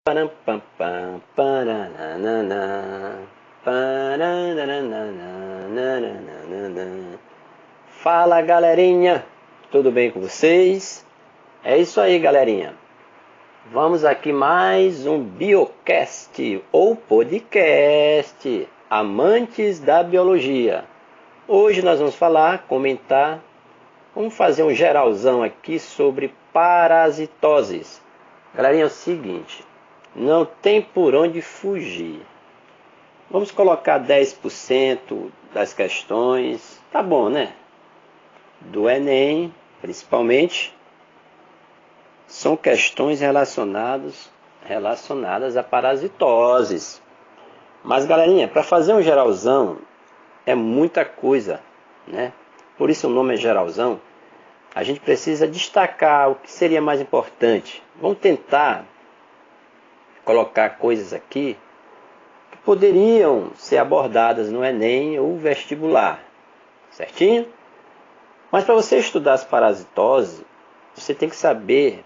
Param, pam, pam, paranana, paranananananananana. Fala, galerinha, tudo bem com vocês? É isso aí, galerinha. Vamos aqui mais um Biocast ou podcast Amantes da Biologia. Hoje nós vamos comentar, vamos fazer um geralzão aqui sobre parasitoses. Galerinha, é o seguinte, não tem por onde fugir. Vamos colocar 10% das questões, tá bom, né? Do Enem, principalmente, são questões relacionadas a parasitoses. Mas, galerinha, para fazer um geralzão, é muita coisa, né? Por isso o nome é geralzão. A gente precisa destacar o que seria mais importante. Vamos tentar colocar coisas aqui que poderiam ser abordadas no Enem ou vestibular, certinho? Mas para você estudar as parasitoses, você tem que saber,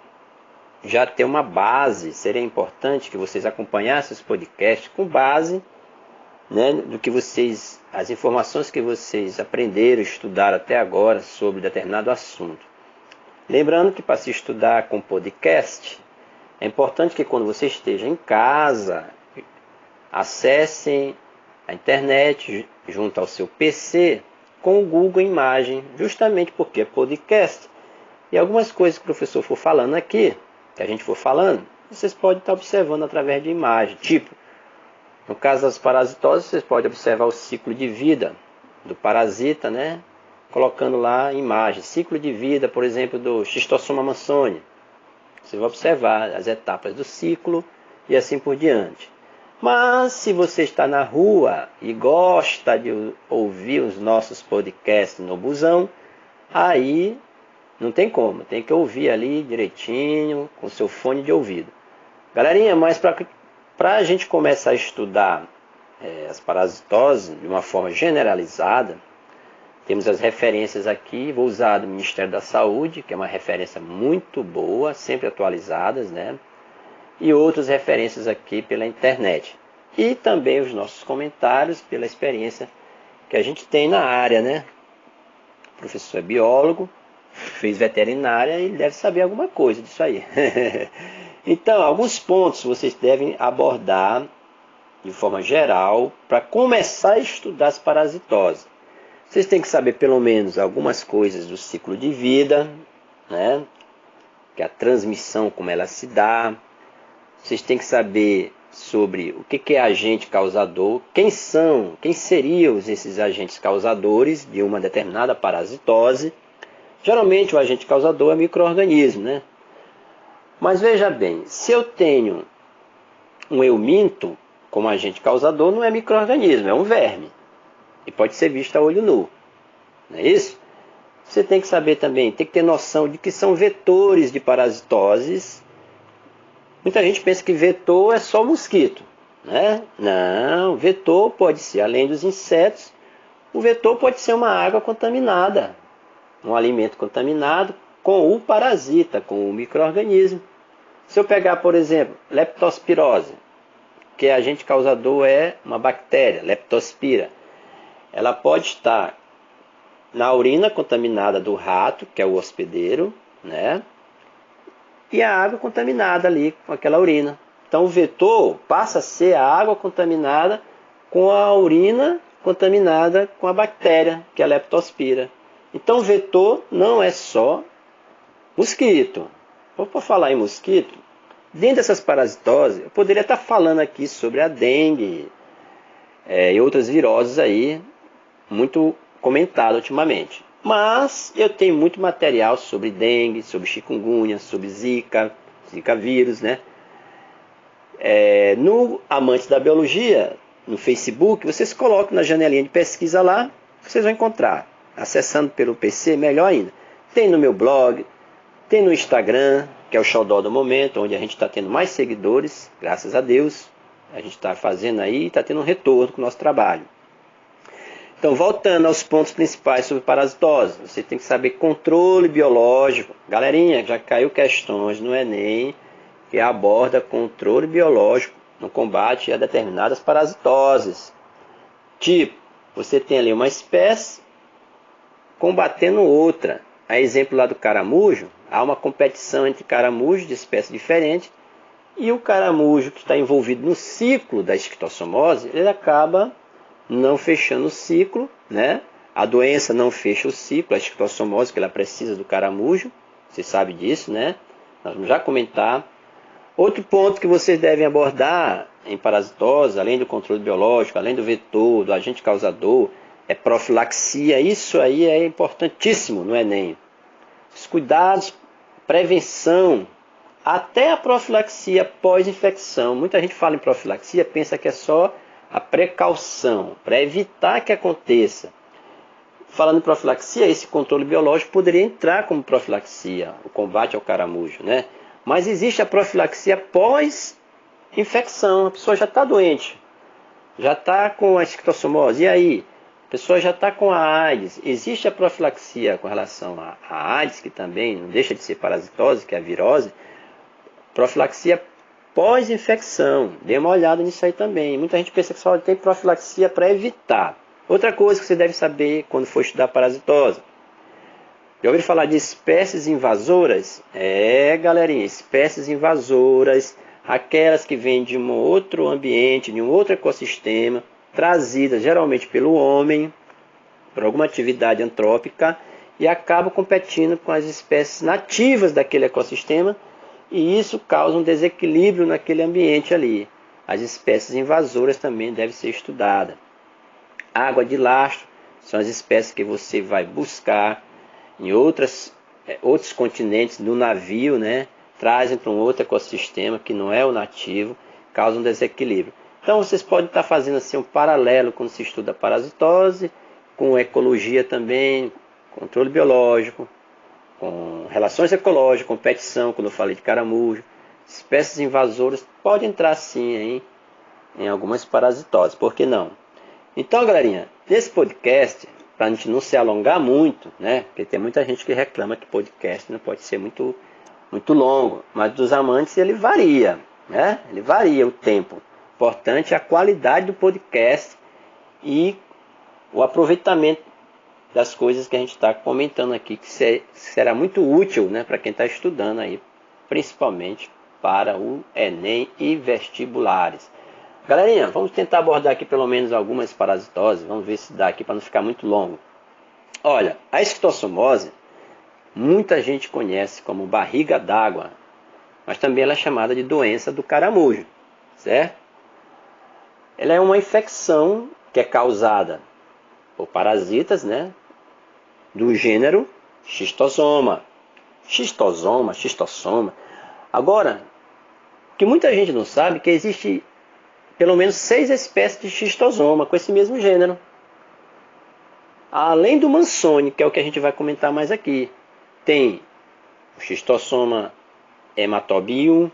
já ter uma base. Seria importante que vocês acompanhassem os podcasts com base, né, do que vocês, as informações que vocês aprenderam, estudaram até agora sobre determinado assunto. Lembrando que para se estudar com podcast, é importante que quando você esteja em casa, acessem a internet junto ao seu PC com o Google Imagem, justamente porque é podcast. E algumas coisas que o professor for falando aqui, que a gente for falando, vocês podem estar observando através de imagem. Tipo, no caso das parasitoses, vocês podem observar o ciclo de vida do parasita, né? Colocando lá imagem. Ciclo de vida, por exemplo, do Schistosoma mansoni. Você vai observar as etapas do ciclo e assim por diante. Mas se você está na rua e gosta de ouvir os nossos podcasts no busão, aí não tem como. Tem que ouvir ali direitinho, com seu fone de ouvido. Galerinha, mas para a gente começar a estudar as parasitoses de uma forma generalizada, temos as referências aqui. Vou usar a do Ministério da Saúde, que é uma referência muito boa, sempre atualizadas, né? E outras referências aqui pela internet. E também os nossos comentários pela experiência que a gente tem na área, né? O professor é biólogo, fez veterinária e ele deve saber alguma coisa disso aí. Então, alguns pontos vocês devem abordar de forma geral para começar a estudar as parasitoses. Vocês têm que saber pelo menos algumas coisas do ciclo de vida, né? Que é a transmissão, como ela se dá. Vocês têm que saber sobre o que é agente causador, quem seriam esses agentes causadores de uma determinada parasitose. Geralmente o agente causador é micro-organismo, né? Mas veja bem, se eu tenho um euminto como agente causador, não é micro-organismo, é um verme. E pode ser visto a olho nu. Não é isso? Você tem que saber também, tem que ter noção de que são vetores de parasitoses. Muita gente pensa que vetor é só mosquito, né? Não, vetor pode ser, além dos insetos, o vetor pode ser uma água contaminada, um alimento contaminado com o parasita, com o micro-organismo. Se eu pegar, por exemplo, leptospirose, que agente causador é uma bactéria, leptospira, ela pode estar na urina contaminada do rato, que é o hospedeiro, né? E a água contaminada ali com aquela urina. Então o vetor passa a ser a água contaminada com a urina contaminada com a bactéria, que é a leptospira. Então o vetor não é só mosquito. Por falar em mosquito, dentro dessas parasitoses, eu poderia estar falando aqui sobre a dengue e outras viroses aí, muito comentado ultimamente. Mas eu tenho muito material sobre dengue, sobre chikungunya, sobre zika vírus, né? No Amantes da Biologia, no Facebook, vocês colocam na janelinha de pesquisa lá, vocês vão encontrar. Acessando pelo PC, melhor ainda. Tem no meu blog, tem no Instagram, que é o xodó do momento, onde a gente está tendo mais seguidores, graças a Deus. A gente está fazendo aí e está tendo um retorno com o nosso trabalho. Então, voltando aos pontos principais sobre parasitose, você tem que saber controle biológico. Galerinha, já caiu questões no Enem que aborda controle biológico no combate a determinadas parasitoses. Tipo, você tem ali uma espécie combatendo outra. A exemplo lá do caramujo, há uma competição entre caramujos de espécies diferentes, e o caramujo que está envolvido no ciclo da esquistossomose, ele acaba não fechando o ciclo, né? A doença não fecha o ciclo, a esquistossomose, que ela precisa do caramujo, você sabe disso, né? Nós vamos já comentar. Outro ponto que vocês devem abordar em parasitose, além do controle biológico, além do vetor, do agente causador, é profilaxia. Isso aí é importantíssimo no Enem. Os cuidados, prevenção, até a profilaxia pós-infecção. Muita gente fala em profilaxia, pensa que é só a precaução, para evitar que aconteça. Falando em profilaxia, esse controle biológico poderia entrar como profilaxia, o combate ao caramujo, né? Mas existe a profilaxia pós-infecção. A pessoa já está doente, já está com a esquistossomose. E aí? A pessoa já está com a AIDS. Existe a profilaxia com relação à AIDS, que também não deixa de ser parasitose, que é a virose. Profilaxia pós-infecção. Dê uma olhada nisso aí também. Muita gente pensa que só tem profilaxia para evitar. Outra coisa que você deve saber quando for estudar parasitose. Já ouviram falar de espécies invasoras? Galerinha, espécies invasoras, aquelas que vêm de um outro ambiente, de um outro ecossistema, trazidas geralmente pelo homem, por alguma atividade antrópica, e acabam competindo com as espécies nativas daquele ecossistema, e isso causa um desequilíbrio naquele ambiente ali. As espécies invasoras também devem ser estudadas. Água de lastro são as espécies que você vai buscar em outros continentes, no navio, né? Trazem para um outro ecossistema que não é o nativo, causam um desequilíbrio. Então vocês podem estar fazendo assim um paralelo quando se estuda parasitose, com ecologia também, controle biológico, com relações ecológicas, competição, quando eu falei de caramujo, espécies invasoras, pode entrar sim em algumas parasitoses, por que não? Então, galerinha, nesse podcast, para a gente não se alongar muito, né? Porque tem muita gente que reclama que podcast não pode ser muito longo, mas dos amantes ele varia, né? Ele varia o tempo. Importante é a qualidade do podcast e o aproveitamento das coisas que a gente está comentando aqui, que será muito útil, né, para quem está estudando aí, principalmente para o Enem e vestibulares. Galerinha, vamos tentar abordar aqui pelo menos algumas parasitoses, vamos ver se dá aqui para não ficar muito longo. Olha, a esquistossomose, muita gente conhece como barriga d'água, mas também ela é chamada de doença do caramujo, certo? Ela é uma infecção que é causada por parasitas, né, do gênero Schistosoma. Xistossoma. Agora, o que muita gente não sabe é que existe pelo menos 6 espécies de Schistosoma com esse mesmo gênero. Além do Mansoni, que é o que a gente vai comentar mais aqui, tem o Schistosoma hematobium,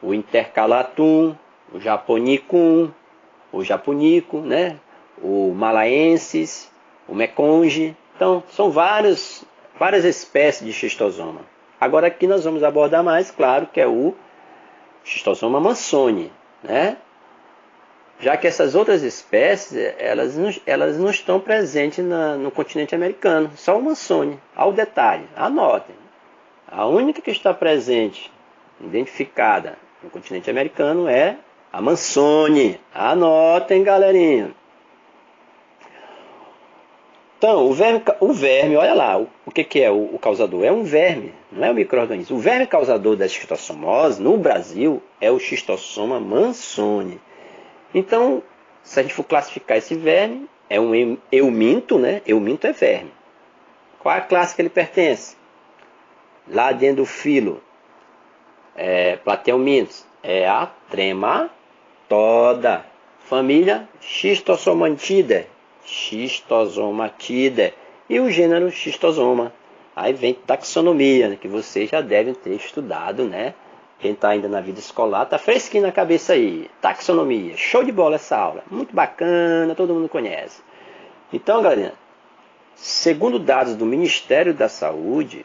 o intercalatum, o japonicum, o japonico, né? O malaensis, o meconge. Então, são várias espécies de Schistosoma. Agora aqui nós vamos abordar mais, claro, que é o Schistosoma mansoni, né? Já que essas outras espécies, elas não estão presentes no continente americano, só o mansoni. Ao detalhe, anotem. A única que está presente, identificada no continente americano é a mansoni. Anotem, galerinha. Então, o verme, olha lá, o que é o causador? É um verme, não é um micro-organismo. O verme causador da esquistossomose, no Brasil, é o Schistosoma mansoni. Então, se a gente for classificar esse verme, é um euminto, né? Euminto é verme. Qual é a classe que ele pertence? Lá dentro do filo, Plateumintos, é a trematoda. Família Schistosomatidae. E o gênero Schistosoma. Aí vem taxonomia, né, que vocês já devem ter estudado, né? Quem está ainda na vida escolar está fresquinho na cabeça aí. Taxonomia, show de bola essa aula, muito bacana, todo mundo conhece. Então, galera, segundo dados do Ministério da Saúde,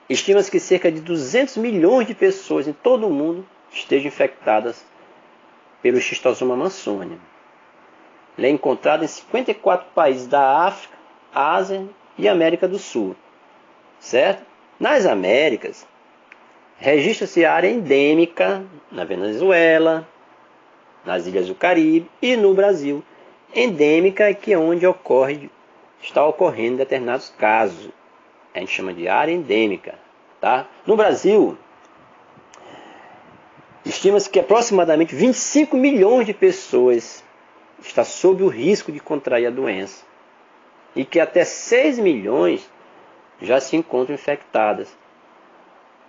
estima-se que cerca de 200 milhões de pessoas em todo o mundo estejam infectadas pelo Schistosoma mansoni. Ele é encontrado em 54 países da África, Ásia e América do Sul. Certo? Nas Américas, registra-se área endêmica na Venezuela, nas ilhas do Caribe e no Brasil. Endêmica é que é onde está ocorrendo determinados casos. A gente chama de área endêmica. Tá? No Brasil, estima-se que aproximadamente 25 milhões de pessoas está sob o risco de contrair a doença. E que até 6 milhões já se encontram infectadas.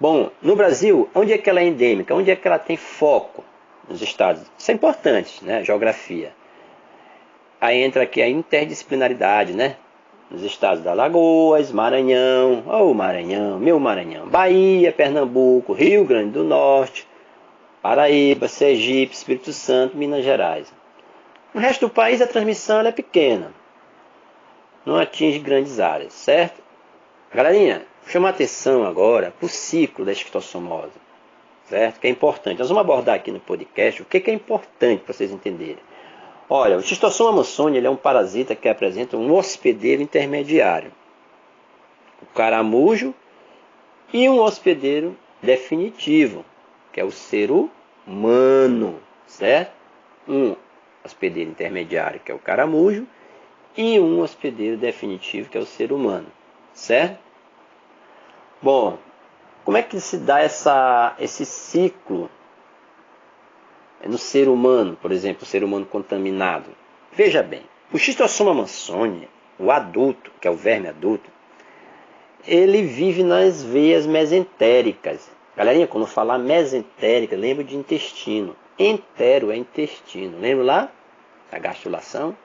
Bom, no Brasil, onde é que ela é endêmica? Onde é que ela tem foco? Nos estados. Isso é importante, né? Geografia. Aí entra aqui a interdisciplinaridade, né? Nos estados da Alagoas, Maranhão, Maranhão, meu Maranhão, Bahia, Pernambuco, Rio Grande do Norte, Paraíba, Sergipe, Espírito Santo, Minas Gerais. No resto do país a transmissão é pequena. Não atinge grandes áreas, certo? Galerinha, vou chamar atenção agora para o ciclo da esquistossomose, certo? Que é importante. Nós vamos abordar aqui no podcast o que é importante para vocês entenderem. Olha, o Schistosoma mansoni ele é um parasita que apresenta um hospedeiro intermediário, o caramujo, e um hospedeiro definitivo, que é o ser humano, certo? Um hospedeiro intermediário, que é o caramujo, e um hospedeiro definitivo, que é o ser humano, certo? Bom, como é que se dá esse ciclo no ser humano, por exemplo, o ser humano contaminado? Veja bem, o Schistosoma mansoni, o adulto, que é o verme adulto, ele vive nas veias mesentéricas. Galerinha, quando falar mesentérica, lembra de intestino. Entero é intestino. Lembra lá? A gastrulação.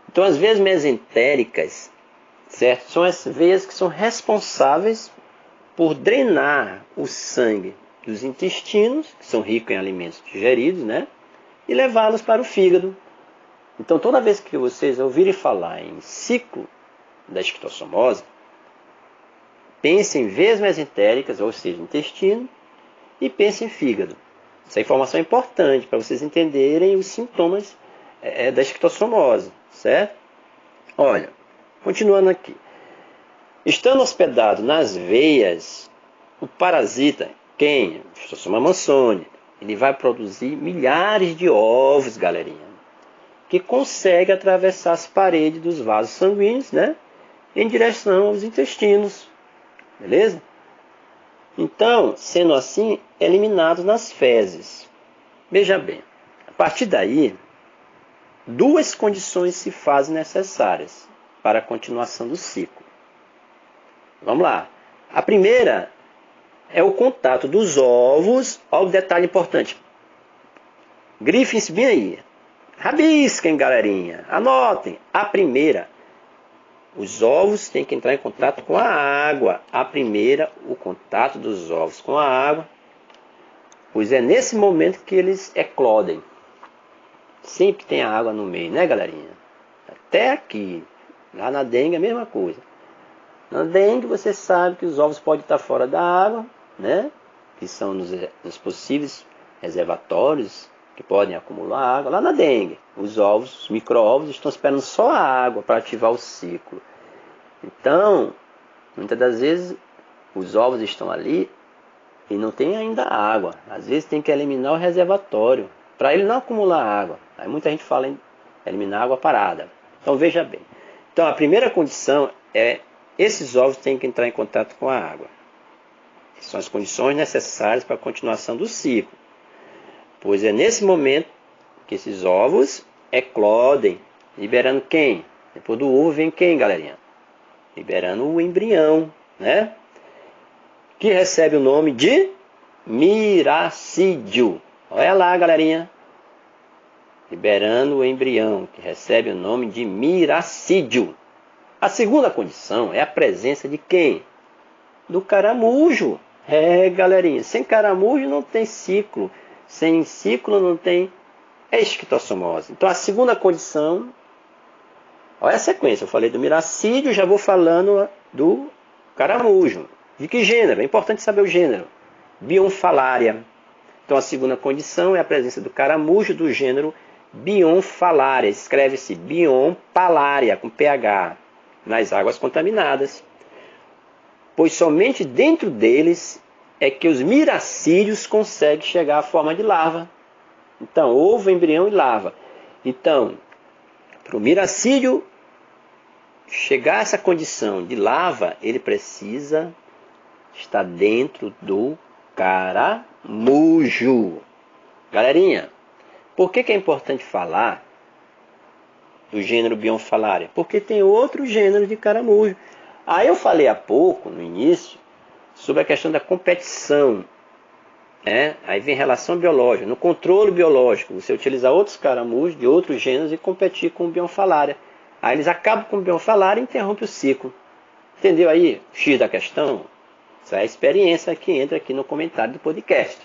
Então, as veias mesentéricas, certo? São as veias que são responsáveis por drenar o sangue dos intestinos, que são ricos em alimentos digeridos, né? E levá-los para o fígado. Então, toda vez que vocês ouvirem falar em ciclo da esquistossomose, pensem em veias mesentéricas, ou seja, intestino, e pensem em fígado. Essa informação é importante para vocês entenderem os sintomas da esquistossomose, certo? Olha, continuando aqui. Estando hospedado nas veias, o parasita, quem? O Schistosoma mansoni, ele vai produzir milhares de ovos, galerinha, que consegue atravessar as paredes dos vasos sanguíneos, né, em direção aos intestinos. Beleza? Então, sendo assim, eliminados nas fezes. Veja bem, a partir daí, duas condições se fazem necessárias para a continuação do ciclo. Vamos lá. A primeira é o contato dos ovos. Olha o detalhe importante. Grifem-se bem aí. Rabisquem, galerinha. Anotem. A primeira, os ovos têm que entrar em contato com a água. A primeira, o contato dos ovos com a água, pois é nesse momento que eles eclodem. Sempre tem a água no meio, né, galerinha? Até aqui. Lá na dengue é a mesma coisa. Na dengue você sabe que os ovos podem estar fora da água, né? Que são nos possíveis reservatórios que podem acumular água. Lá na dengue, os ovos, os micro-ovos, estão esperando só a água para ativar o ciclo. Então, muitas das vezes, os ovos estão ali e não tem ainda água. Às vezes tem que eliminar o reservatório para ele não acumular água. Aí muita gente fala em eliminar água parada. Então veja bem. Então a primeira condição é esses ovos têm que entrar em contato com a água. São as condições necessárias para a continuação do ciclo. Pois é nesse momento que esses ovos eclodem, liberando quem? Depois do ovo vem quem, galerinha? Liberando o embrião, né? Que recebe o nome de miracídio. Olha lá, galerinha. Liberando o embrião, que recebe o nome de miracídio. A segunda condição é a presença de quem? Do caramujo. Galerinha, sem caramujo não tem ciclo. Sem ciclo não tem esquistossomose. Então a segunda condição, olha a sequência, eu falei do miracídio, já vou falando do caramujo. De que gênero? É importante saber o gênero. Bionfalaria. Então a segunda condição é a presença do caramujo do gênero Bionfalaria. Escreve-se Bionfalaria com pH nas águas contaminadas. Pois somente dentro deles é que os miracídios conseguem chegar à forma de larva. Então, ovo, embrião e larva. Então, para o miracídio chegar a essa condição de larva, ele precisa estar dentro do caramujo. Galerinha, por que é importante falar do gênero Bionfalaria? Porque tem outro gênero de caramujo. Aí eu falei há pouco, no início, sobre a questão da competição. Aí vem relação biológica. No controle biológico, você utiliza outros caramujos de outros gêneros e competir com o Bionfalaria. Aí eles acabam com o Bionfalaria e interrompem o ciclo. Entendeu aí o X da questão? Essa é a experiência que entra aqui no comentário do podcast.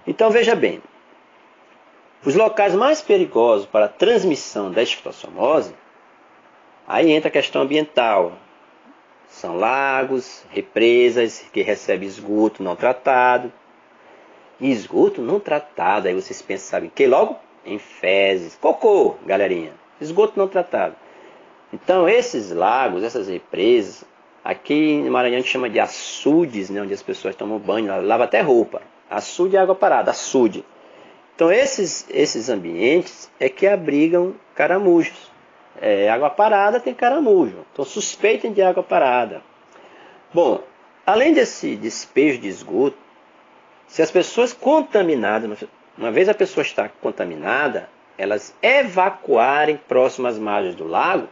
Então veja bem. Os locais mais perigosos para a transmissão da esquistossomose, aí entra a questão ambiental. São lagos, represas que recebem esgoto não tratado. E esgoto não tratado, aí vocês pensam, sabem que logo? Em fezes, cocô, galerinha. Esgoto não tratado. Então esses lagos, essas represas, aqui em Maranhão a gente chama de açudes, né, onde as pessoas tomam banho, lavam até roupa. Açude é água parada, açude. Então esses ambientes é que abrigam caramujos. Água parada tem caramujo. Então suspeitem de água parada. Bom, além desse despejo de esgoto, se as pessoas contaminadas, uma vez a pessoa está contaminada, elas evacuarem próximo às margens do lago,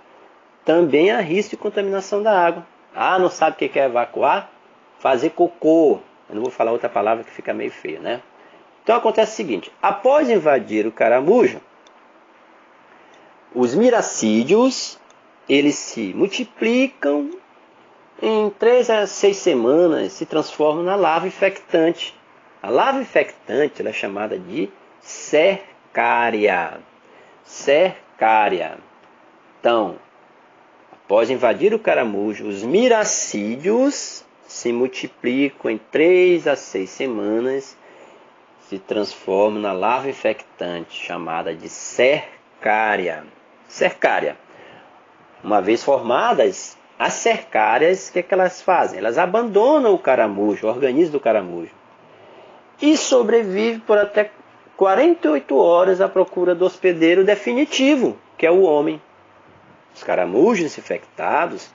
também há risco de contaminação da água. Ah, não sabe o que é evacuar? Fazer cocô. Eu não vou falar outra palavra que fica meio feio, né? Então acontece o seguinte, após invadir o caramujo, os miracídios, eles se multiplicam em 3 a 6 semanas, se transformam na larva infectante. A larva infectante ela é chamada de cercária. Cercária. Então, após invadir o caramujo, os miracídios se multiplicam em 3 a 6 semanas, se transformam na larva infectante, chamada de cercária. Cercária. Uma vez formadas, as cercárias, o que elas fazem? Elas abandonam o caramujo, o organismo do caramujo, e sobrevive por até 48 horas à procura do hospedeiro definitivo, que é o homem. Os caramujos infectados,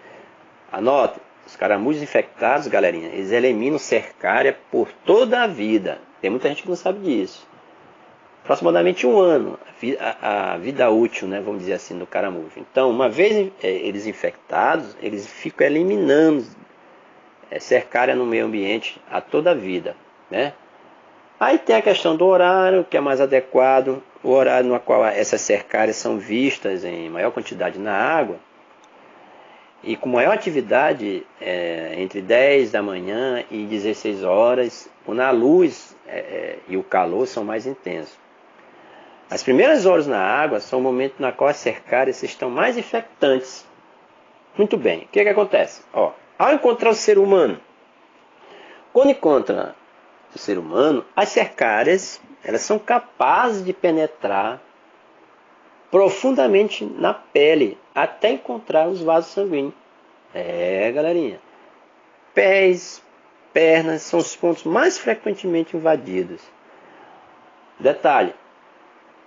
anote, os caramujos infectados, galerinha, eles eliminam cercária por toda a vida. Tem muita gente que não sabe disso. Aproximadamente 1 ano, a vida útil, né, vamos dizer assim, do caramujo. Então, uma vez eles infectados, eles ficam eliminando cercária no meio ambiente a toda a vida, né? Aí tem a questão do horário, que é mais adequado, o horário no qual essas cercárias são vistas em maior quantidade na água, e com maior atividade entre 10 da manhã e 16 horas, quando a luz e o calor são mais intensos. As primeiras horas na água são o momento na qual as cercárias estão mais infectantes. Muito bem, o que acontece? Ao encontrar o ser humano, quando encontra o ser humano, as cercárias elas são capazes de penetrar profundamente na pele até encontrar os vasos sanguíneos. Galerinha. Pés, pernas são os pontos mais frequentemente invadidos. Detalhe,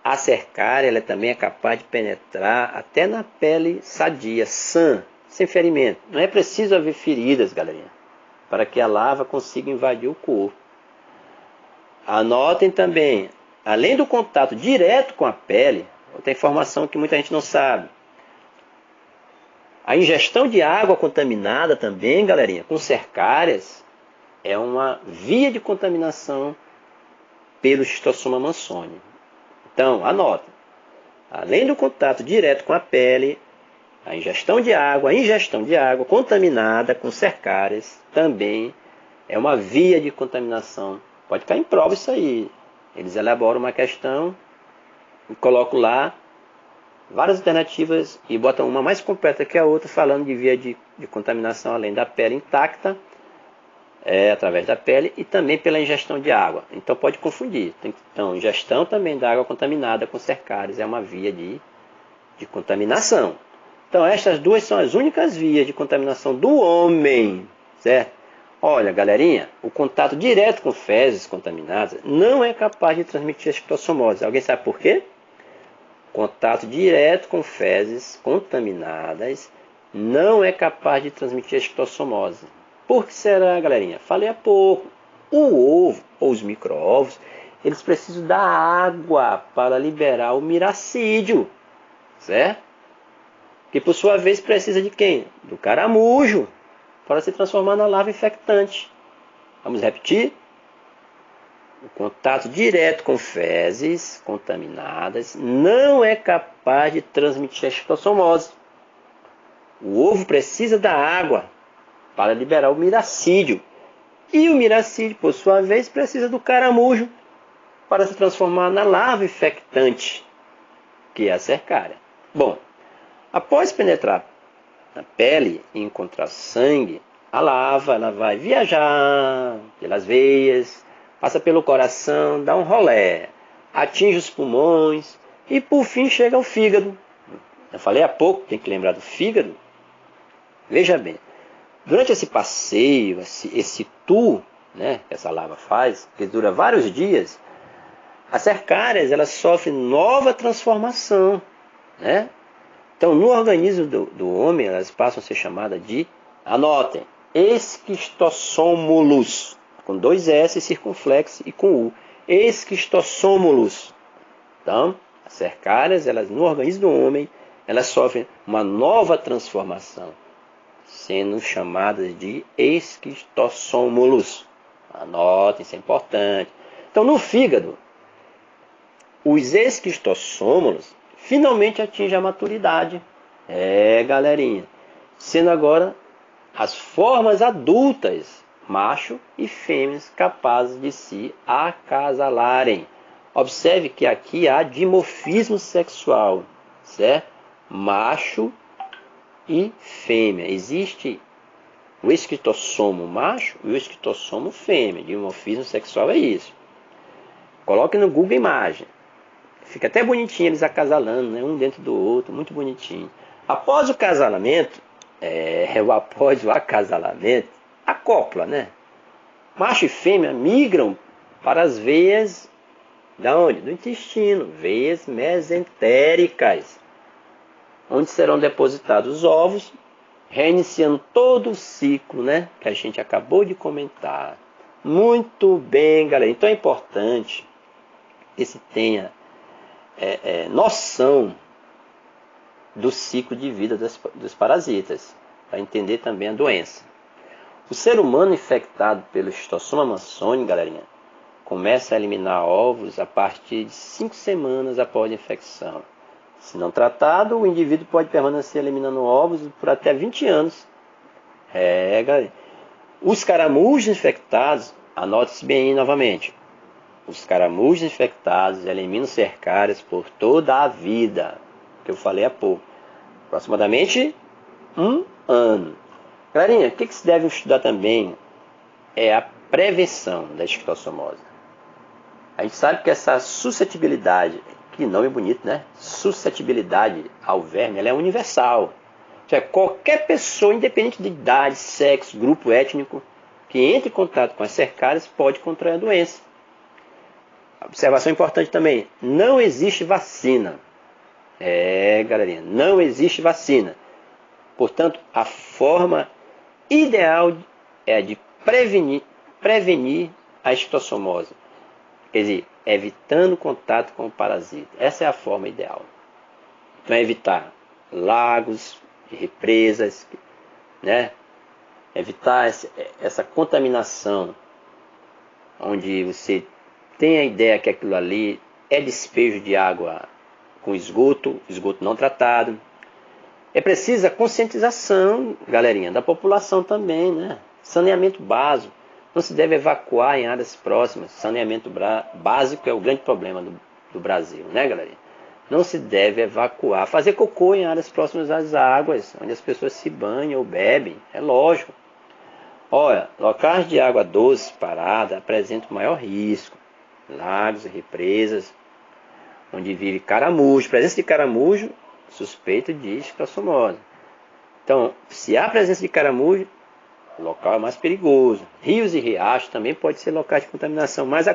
a cercária ela também é capaz de penetrar até na pele sadia, sã, sem ferimento. Não é preciso haver feridas, galerinha, para que a larva consiga invadir o corpo. Anotem também, além do contato direto com a pele, outra informação que muita gente não sabe. A ingestão de água contaminada também, galerinha, com cercárias, é uma via de contaminação pelo Schistosoma mansoni. Então, anotem. Além do contato direto com a pele, a ingestão de água contaminada com cercárias também é uma via de contaminação. Pode cair em prova isso aí. Eles elaboram uma questão e colocam lá várias alternativas e botam uma mais completa que a outra, falando de via de contaminação além da pele intacta, através da pele e também pela ingestão de água. Então pode confundir. Então, ingestão também da água contaminada com cercárias é uma via de contaminação. Então estas duas são as únicas vias de contaminação do homem, certo? Olha, galerinha, o contato direto com fezes contaminadas não é capaz de transmitir a esquistossomose. Alguém sabe por quê? Contato direto com fezes contaminadas não é capaz de transmitir a esquistossomose. Por que será, galerinha? Falei há pouco. O ovo, ou os micro-ovos, eles precisam da água para liberar o miracídio, certo? Que por sua vez precisa de quem? Do caramujo, para se transformar na larva infectante. Vamos repetir? O contato direto com fezes contaminadas não é capaz de transmitir a esquistossomose. O ovo precisa da água para liberar o miracídio. E o miracídio, por sua vez, precisa do caramujo para se transformar na larva infectante, que é a cercária. Bom, após penetrar na pele e encontrar sangue, a larva ela vai viajar pelas veias, passa pelo coração, dá um rolé, atinge os pulmões e por fim chega ao fígado. Eu falei há pouco, tem que lembrar do fígado. Veja bem, durante esse passeio, esse tour, né, que essa larva faz, que dura vários dias, as cercárias elas sofrem nova transformação, né? Então, no organismo do homem, elas passam a ser chamadas de, anotem, esquistossomulus, com 2 S circunflexo e com U, esquistossomulus. Então, as cercárias, elas, no organismo do homem, elas sofrem uma nova transformação, sendo chamadas de esquistossomulus. Anotem, isso é importante. Então, no fígado, os esquistossomulus finalmente atingem a maturidade. Galerinha. Sendo agora as formas adultas, macho e fêmeas, capazes de se acasalarem. Observe que aqui há dimorfismo sexual, certo? Macho e fêmea. Existe o esquistossomo macho e o esquistossomo fêmea. Dimorfismo sexual é isso. Coloque no Google Imagem. Fica até bonitinho eles acasalando, né? Um dentro do outro, muito bonitinho. Após o acasalamento, acopla, né? Macho e fêmea migram para as veias da onde? Do intestino, veias mesentéricas, onde serão depositados os ovos, reiniciando todo o ciclo, né? Que a gente acabou de comentar. Muito bem, galera. Então é importante que se tenha noção do ciclo de vida dos parasitas, para entender também a doença. O ser humano infectado pelo Schistosoma mansoni, galerinha, começa a eliminar ovos a partir de 5 semanas após a infecção. Se não tratado, o indivíduo pode permanecer eliminando ovos por até 20 anos. Galerinha. Os caramujos infectados, anote-se bem aí novamente. Os caramujos infectados eliminam cercárias por toda a vida, que eu falei há pouco. Aproximadamente 1 ano. Galerinha, o que se deve estudar também é a prevenção da esquistossomose. A gente sabe que essa suscetibilidade, que nome bonito, né? Suscetibilidade ao verme, ela é universal. Ou seja, qualquer pessoa, independente de idade, sexo, grupo étnico, que entre em contato com as cercárias pode contrair a doença. Observação importante também, não existe vacina. Galerinha, não existe vacina. Portanto, a forma ideal é a de prevenir a esquistossomose. Quer dizer, evitando contato com o parasita. Essa é a forma ideal. Então, evitar lagos, represas, né? Evitar essa contaminação, onde você tem a ideia que aquilo ali é despejo de água com esgoto não tratado. É preciso a conscientização, galerinha, da população também, né? Saneamento básico. Não se deve evacuar em áreas próximas. Saneamento básico é o grande problema do Brasil, né, galerinha? Não se deve evacuar. Fazer cocô em áreas próximas às águas, onde as pessoas se banham ou bebem. É lógico. Olha, locais de água doce parada apresentam maior risco. Lagos e represas, onde vive caramujo. Presença de caramujo, suspeito de esquistossomose. Então, se há presença de caramujo, o local é mais perigoso. Rios e riachos também pode ser locais de contaminação, mas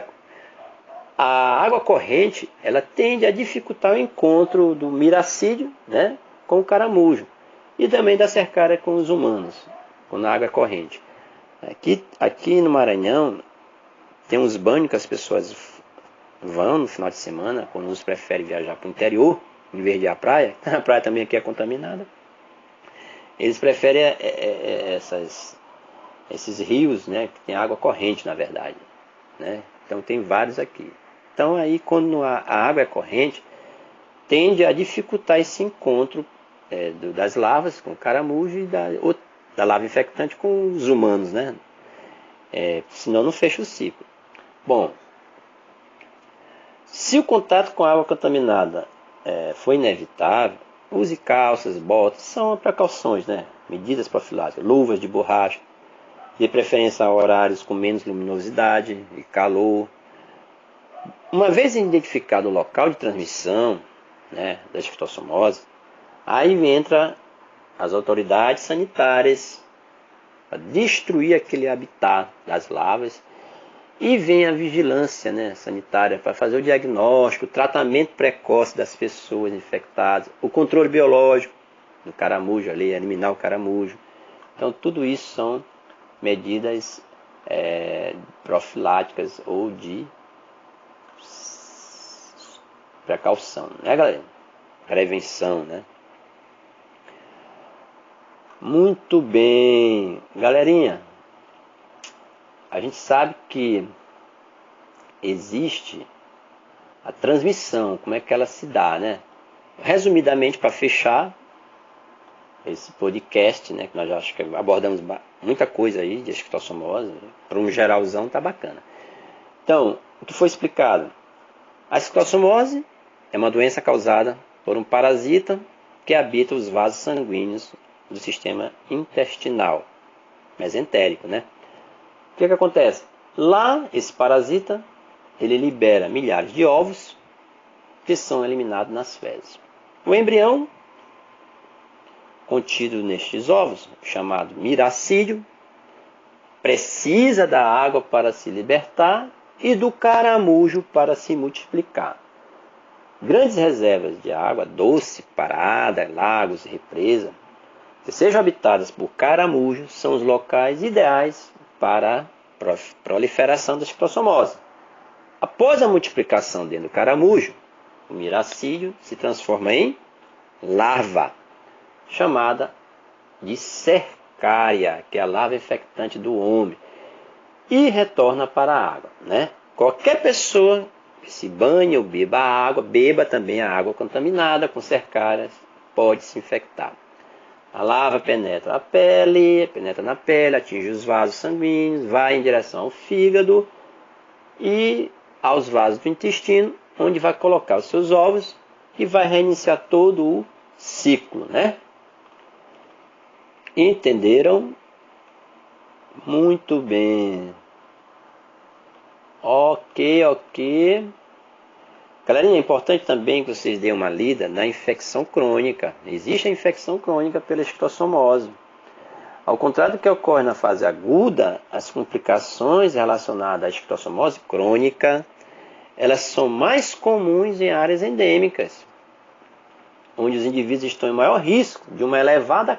a água corrente, ela tende a dificultar o encontro do miracídio, né, com o caramujo e também da cercária com os humanos, quando a água é corrente. Aqui no Maranhão tem uns banhos que as pessoas vão no final de semana, quando uns preferem viajar para o interior, em vez de ir à praia. A praia também aqui é contaminada. Eles preferem esses rios, né, que tem água corrente, na verdade, né? Então tem vários aqui. Então aí quando a água é corrente, tende a dificultar esse encontro das larvas com o caramujo e da larva infectante com os humanos, né? Senão não fecha o ciclo. Bom, se o contato com a água contaminada for inevitável, use calças, botas, são precauções, né? Medidas profiláticas, luvas de borracha, de preferência a horários com menos luminosidade e calor. Uma vez identificado o local de transmissão, né, da esquistossomose, aí entra as autoridades sanitárias para destruir aquele habitat das larvas e vem a vigilância, né, sanitária para fazer o diagnóstico, o tratamento precoce das pessoas infectadas, o controle biológico do caramujo ali, eliminar o caramujo. Então tudo isso são medidas profiláticas ou de precaução, né, galera? Prevenção, né? Muito bem, galerinha. A gente sabe que existe a transmissão, como é que ela se dá, né? Resumidamente, para fechar esse podcast, né, que nós já acho que abordamos muita coisa aí de esquistossomose, para um geralzão tá bacana. Então, o que foi explicado? A esquistossomose é uma doença causada por um parasita que habita os vasos sanguíneos do sistema intestinal, mesentérico, né? O que acontece? Lá, esse parasita, ele libera milhares de ovos que são eliminados nas fezes. O embrião contido nestes ovos, chamado miracídio, precisa da água para se libertar e do caramujo para se multiplicar. Grandes reservas de água doce, parada, lagos e represas, que sejam habitadas por caramujos, são os locais ideais para a proliferação da esquistossomose. Após a multiplicação dentro do caramujo, o miracídio se transforma em larva, chamada de cercária, que é a larva infectante do homem, e retorna para a água, né? Qualquer pessoa que se banhe ou beba a água, beba também a água contaminada com cercárias, pode se infectar. A larva penetra na pele, atinge os vasos sanguíneos, vai em direção ao fígado e aos vasos do intestino, onde vai colocar os seus ovos e vai reiniciar todo o ciclo, né? Entenderam? Muito bem. Ok. Galerinha, é importante também que vocês deem uma lida na infecção crônica. Existe a infecção crônica pela esquistossomose. Ao contrário do que ocorre na fase aguda, as complicações relacionadas à esquistossomose crônica, elas são mais comuns em áreas endêmicas, onde os indivíduos estão em maior risco de uma elevada...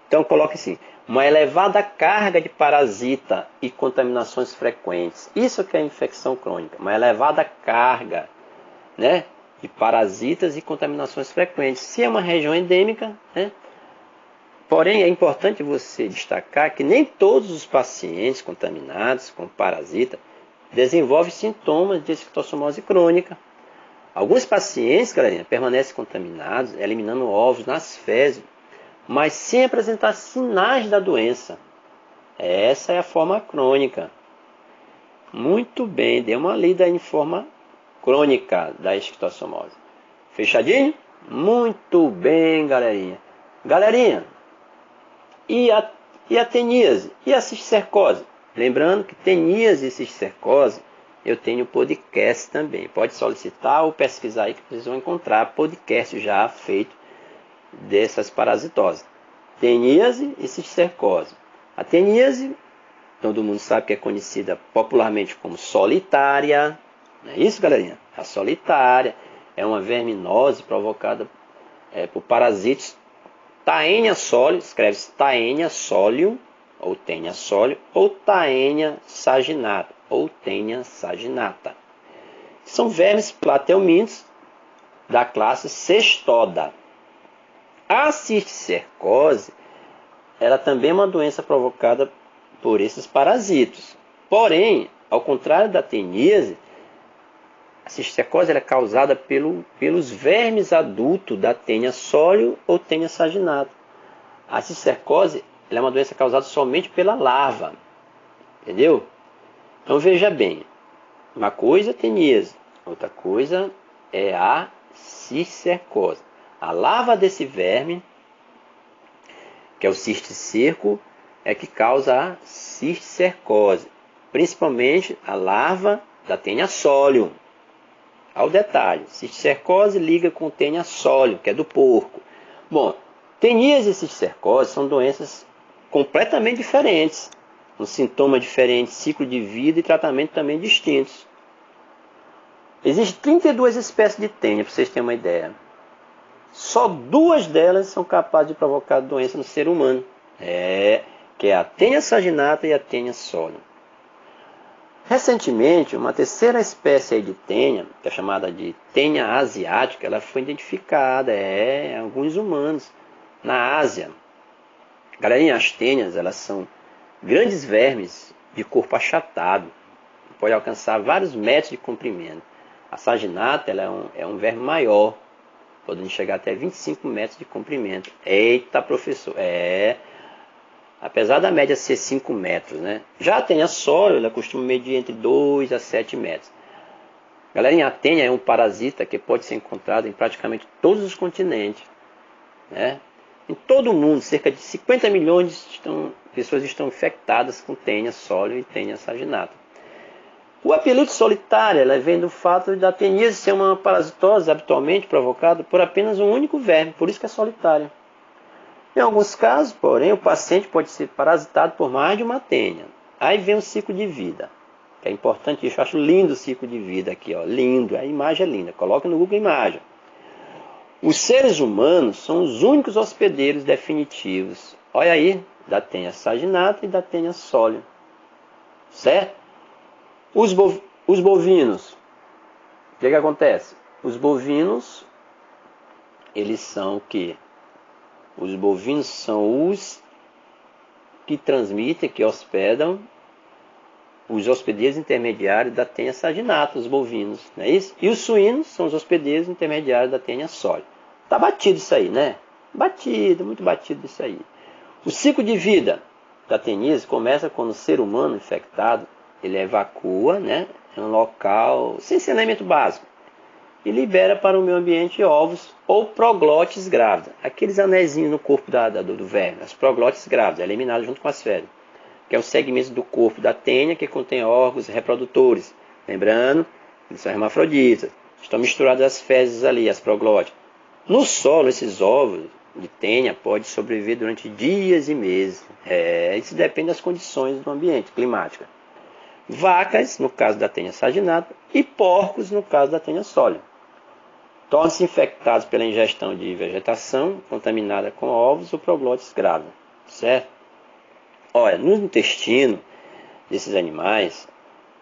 Então, coloque assim, uma elevada carga de parasita e contaminações frequentes. Isso que é infecção crônica, uma elevada carga, né, de parasitas e contaminações frequentes. Se é uma região endêmica, né? Porém, é importante você destacar que nem todos os pacientes contaminados com parasita desenvolvem sintomas de esquistossomose crônica. Alguns pacientes, galerinha, permanecem contaminados, eliminando ovos nas fezes, mas sem apresentar sinais da doença. Essa é a forma crônica. Muito bem, dê uma lida em forma crônica da esquistossomose. Fechadinho? Muito bem, galerinha. Galerinha, E a teníase? E a cisticercose? Lembrando que teníase e cisticercose, eu tenho podcast também. Pode solicitar ou pesquisar aí que vocês vão encontrar podcast já feito dessas parasitoses. Teníase e cisticercose. A teníase, todo mundo sabe que é conhecida popularmente como solitária. Não é isso, galerinha? A solitária é uma verminose provocada por parasitos Taenia solium, escreve-se Taenia solium, ou Taenia solium, ou Taenia saginata, ou Taenia saginata. São vermes plateumintos da classe Cestoda. A cisticercose, ela também é uma doença provocada por esses parasitos. Porém, ao contrário da teníase, a cisticercose é causada pelos vermes adultos da Taenia solium ou Taenia saginata. A cisticercose é uma doença causada somente pela larva. Entendeu? Então veja bem, uma coisa é teníase, outra coisa é a cisticercose. A larva desse verme, que é o cisticerco, é que causa a cisticercose. Principalmente a larva da Taenia solium. Ao detalhe, cisticercose liga com Taenia solium, que é do porco. Bom, teníase e cisticercose são doenças completamente diferentes, com sintomas diferentes, ciclo de vida e tratamento também distintos. Existem 32 espécies de Taenia, para vocês terem uma ideia. Só 2 delas são capazes de provocar doença no ser humano, que é a Taenia saginata e a Taenia solium. Recentemente, uma terceira espécie aí de Taenia, que é chamada de Taenia asiática, ela foi identificada em alguns humanos na Ásia. Galerinha, as Taenias, elas são grandes vermes de corpo achatado, pode alcançar vários metros de comprimento. A saginata ela é um verme maior, podendo chegar até 25 metros de comprimento. Eita, professor! Apesar da média ser 5 metros, né? Já a Taenia solium, ela costuma medir entre 2 a 7 metros. Galerinha, a Taenia é um parasita que pode ser encontrado em praticamente todos os continentes, né? Em todo o mundo, cerca de 50 milhões de pessoas estão infectadas com Taenia solium e Taenia saginata. O apelido solitária vem do fato da teníase ser uma parasitose habitualmente provocada por apenas um único verme, por isso que é solitária. Em alguns casos, porém, o paciente pode ser parasitado por mais de uma Taenia. Aí vem o ciclo de vida, que é importante, eu acho lindo o ciclo de vida aqui, ó, lindo, a imagem é linda, coloque no Google Imagem. Os seres humanos são os únicos hospedeiros definitivos, olha aí, da Taenia saginata e da Taenia solium, certo? Os bovinos, o que acontece? Os bovinos, eles são o quê? Os bovinos são os que transmitem, que hospedam os hospedeiros intermediários da Taenia saginata, os bovinos, não é isso? E os suínos são os hospedeiros intermediários da Taenia solium. Tá batido isso aí, né? Batido, muito batido isso aí. O ciclo de vida da teníase começa quando o ser humano infectado, ele evacua, né, em um local sem saneamento básico e libera para o meio ambiente ovos ou proglotes grávidas, aqueles anéisinhos no corpo do verme, as proglotes grávidas, eliminadas junto com as fezes, que é o segmento do corpo da Taenia que contém órgãos reprodutores. Lembrando, eles são hermafroditas, estão misturadas as fezes ali, as proglotes. No solo, esses ovos de Taenia podem sobreviver durante dias e meses. Isso depende das condições do ambiente climático. Vacas, no caso da Taenia saginata, e porcos, no caso da Taenia solium. Tornam-se infectados pela ingestão de vegetação contaminada com ovos ou proglotes grávidas, certo? Olha, no intestino desses animais,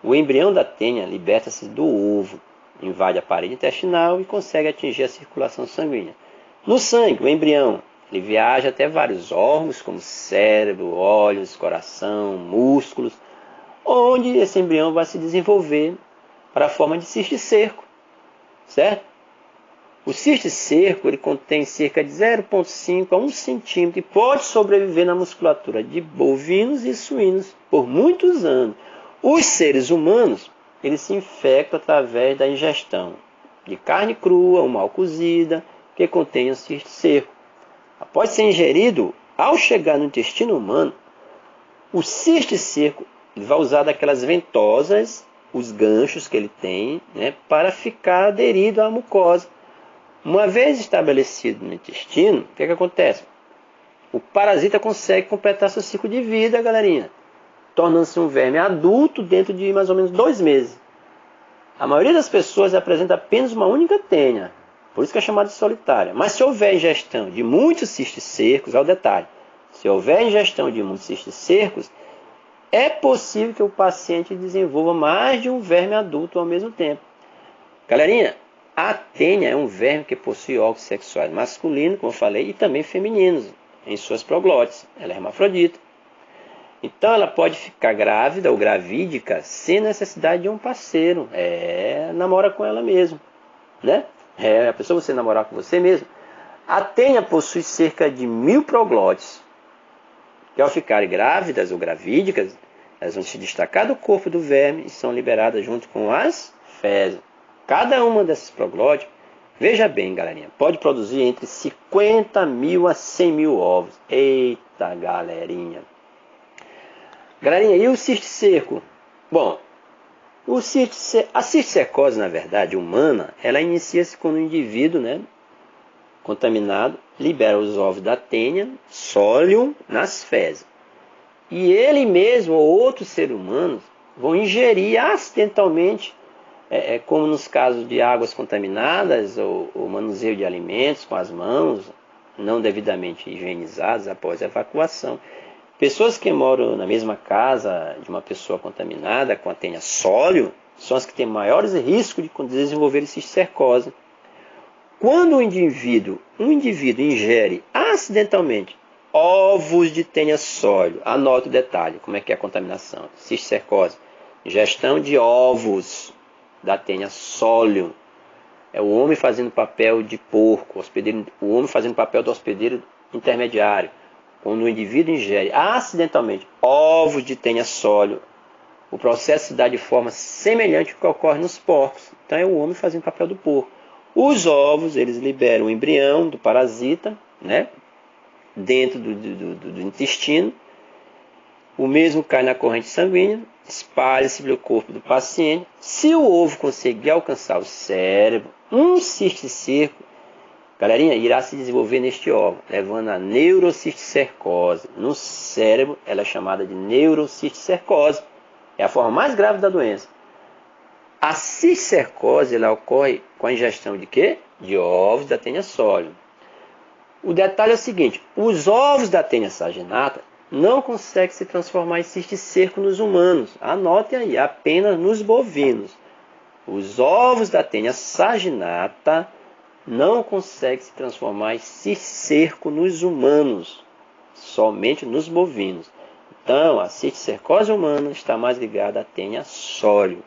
o embrião da Taenia liberta-se do ovo, invade a parede intestinal e consegue atingir a circulação sanguínea. No sangue, o embrião ele viaja até vários órgãos, como cérebro, olhos, coração, músculos, onde esse embrião vai se desenvolver para a forma de cisticerco, certo? O cisticerco ele contém cerca de 0,5 a 1 centímetro e pode sobreviver na musculatura de bovinos e suínos por muitos anos. Os seres humanos eles se infectam através da ingestão de carne crua ou mal cozida que contém o cisticerco. Após ser ingerido, ao chegar no intestino humano, O cisticerco vai usar daquelas ventosas, os ganchos que ele tem, né, para ficar aderido à mucosa. Uma vez estabelecido no intestino, o que acontece? O parasita consegue completar seu ciclo de vida, galerinha, tornando-se um verme adulto dentro de mais ou menos 2 meses. A maioria das pessoas apresenta apenas uma única tênia, por isso que é chamada de solitária. Mas se houver ingestão de muitos cisticercos, é o detalhe, se houver ingestão de muitos cisticercos, é possível que o paciente desenvolva mais de um verme adulto ao mesmo tempo. Galerinha, a tênia é um verme que possui órgãos sexuais masculinos, como eu falei, e também femininos em suas proglotes. Ela é hermafrodita. Então ela pode ficar grávida ou gravídica sem necessidade de um parceiro. Namora com ela mesmo, né? A pessoa você namorar com você mesmo. A tênia possui cerca de 1000 proglotes. Que ao ficarem grávidas ou gravídicas, elas vão se destacar do corpo do verme e são liberadas junto com as fezes. Cada uma dessas proglotes, veja bem, galerinha, pode produzir entre 50.000 a 100.000 ovos. Eita, galerinha! Galerinha, e o cisticerco? Bom, a cisticercose, na verdade, humana, ela inicia-se quando o indivíduo, né, contaminado, libera os ovos da tênia, solium, nas fezes. E ele mesmo ou outros seres humanos vão ingerir acidentalmente, como nos casos de águas contaminadas ou manuseio de alimentos com as mãos, não devidamente higienizados após a evacuação. Pessoas que moram na mesma casa de uma pessoa contaminada com a tênia sólio são as que têm maiores riscos de desenvolver cisticercose. Quando um indivíduo ingere acidentalmente ovos de tênia sólio, anota o detalhe, como é que é a contaminação, cisticercose, ingestão de ovos da tênia sólio, é o homem fazendo papel de porco, o homem fazendo papel do hospedeiro intermediário. Quando o indivíduo ingere acidentalmente ovos de tênia sólio, o processo se dá de forma semelhante ao que ocorre nos porcos. Então é o homem fazendo papel do porco. Os ovos, eles liberam o embrião do parasita, né, dentro do intestino. O mesmo cai na corrente sanguínea, espalha-se pelo corpo do paciente. Se o ovo conseguir alcançar o cérebro, um cisticerco, galerinha, irá se desenvolver neste órgão, levando a neurocisticercose. No cérebro, ela é chamada de neurocisticercose. É a forma mais grave da doença. A cisticercose ela ocorre com a ingestão de quê? De ovos da tênia sólio. O detalhe é o seguinte, os ovos da tênia saginata não conseguem se transformar em cisticerco nos humanos. Anotem aí, apenas nos bovinos. Os ovos da tênia saginata não conseguem se transformar em cisticerco nos humanos, somente nos bovinos. Então, a cisticercose humana está mais ligada à tênia sólio.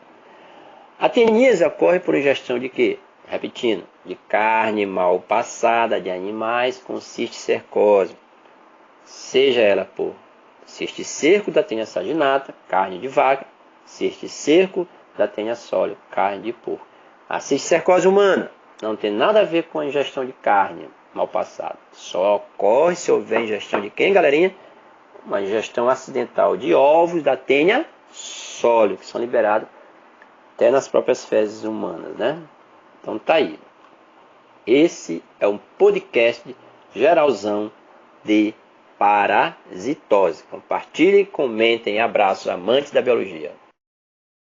A teníase ocorre por ingestão de quê? Repetindo, de carne mal passada de animais com cisticercose, seja ela por cisticerco da tênia saginata, carne de vaca, cisticerco da tênia sólio, carne de porco. A cisticercose humana não tem nada a ver com a ingestão de carne mal passada. Só ocorre se houver ingestão de quem, galerinha? Uma ingestão acidental de ovos da tênia sólio, que são liberados até nas próprias fezes humanas, né? Então tá aí. Esse é um podcast geralzão de parasitose. Compartilhem, comentem, abraços amantes da biologia.